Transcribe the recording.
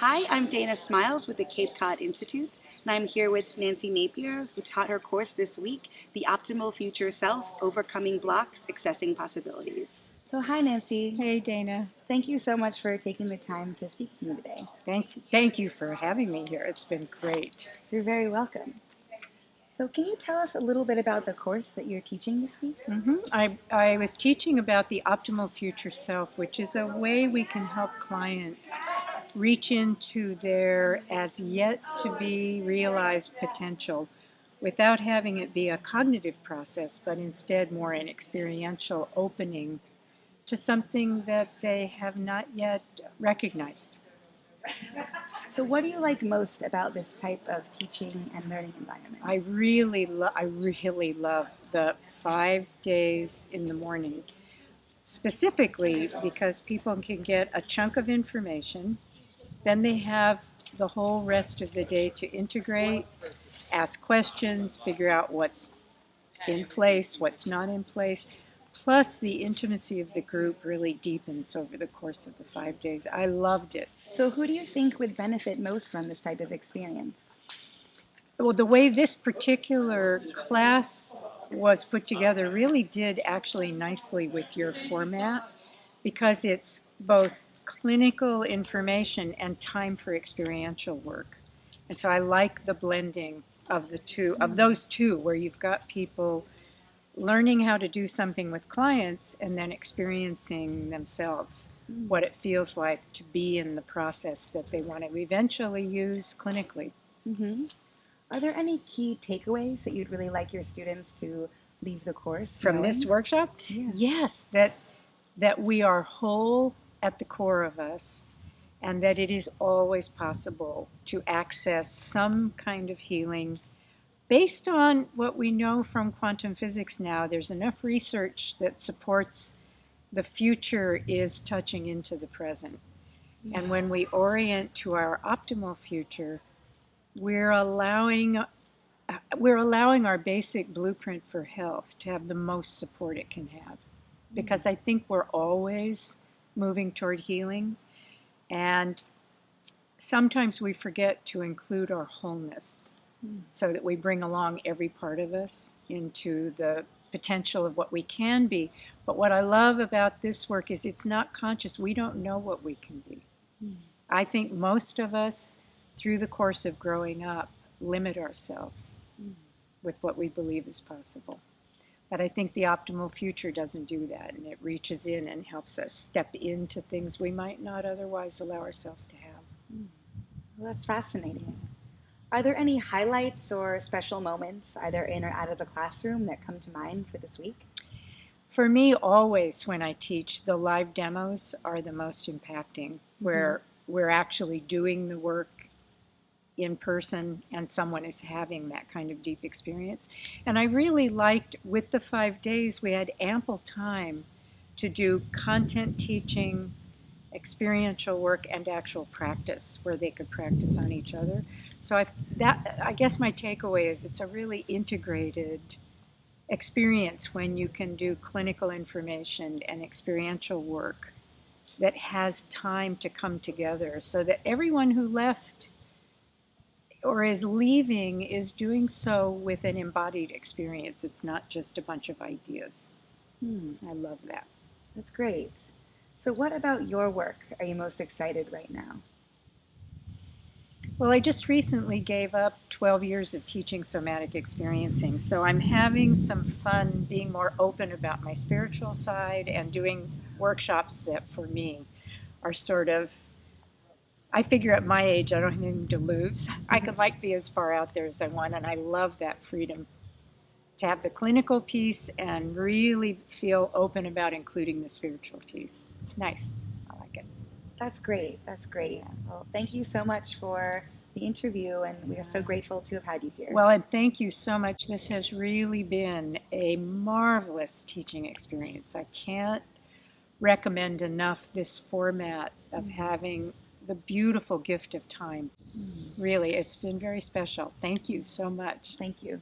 Hi, I'm Dana Smiles with the Cape Cod Institute, and I'm here with Nancy Napier, who taught her course this week, The Optimal Future Self, Overcoming Blocks, Accessing Possibilities. So hi, Nancy. Hey, Dana. Thank you so much for taking the time to speak to me today. Thank you for having me here. It's been great. You're very welcome. So can you tell us a little bit about the course that you're teaching this week? I was teaching about the optimal future self, which is a way we can help clients reach into their as yet to be realized potential without having it be a cognitive process, but instead more an experiential opening to something that they have not yet recognized. So what do you like most about this type of teaching and learning environment? I really love the 5 days in the morning, specifically because people can get a chunk of information, then they have the whole rest of the day to integrate, ask questions, figure out what's in place, what's not in place. Plus, the intimacy of the group really deepens over the course of the 5 days. I loved it. So who do you think would benefit most from this type of experience? Well, the way this particular class was put together really did actually nicely with your format because it's both clinical information and time for experiential work. And so I like the blending of the two, of those two, where you've got people learning how to do something with clients and then experiencing themselves what it feels like to be in the process that they want to eventually use clinically. Mm-hmm. Are there any key takeaways that you'd really like your students to leave the course From knowing? this workshop? Yeah. Yes, that we are whole at the core of us and that it is always possible to access some kind of healing. Based on what we know from quantum physics now, there's enough research that supports the future is touching into the present. Yeah. And when we orient to our optimal future, we're allowing our basic blueprint for health to have the most support it can have. Because I think we're always moving toward healing, and sometimes we forget to include our wholeness so that we bring along every part of us into the potential of what we can be. But what I love about this work is it's not conscious. We don't know what we can be. I think most of us, through the course of growing up, limit ourselves with what we believe is possible. But I think the optimal future doesn't do that, and it reaches in and helps us step into things we might not otherwise allow ourselves to have. Well, that's fascinating. Are there any highlights or special moments, either in or out of the classroom, that come to mind for this week? For me, always when I teach, the live demos are the most impacting, where we're actually doing the work in person and someone is having that kind of deep experience. And I really liked, with the 5 days, we had ample time to do content teaching, experiential work, and actual practice where they could practice on each other. So I guess my takeaway is it's a really integrated experience when you can do clinical information and experiential work that has time to come together so that everyone who left or is leaving is doing so with an embodied experience. It's not just a bunch of ideas. I love that. That's great. So what about your work are you most excited right now? Well, I just recently gave up 12 years of teaching somatic experiencing, so I'm having some fun being more open about my spiritual side and doing workshops that for me are sort of, I figure at my age I don't have anything to lose. I could be as far out there as I want, and I love that freedom to have the clinical piece and really feel open about including the spiritual piece. It's nice. I like it. That's great. That's great. Well, thank you so much for the interview, and we are so grateful to have had you here. Well, and thank you so much. This has really been a marvelous teaching experience. I can't recommend enough this format of having the beautiful gift of time. Really, it's been very special. Thank you so much. Thank you.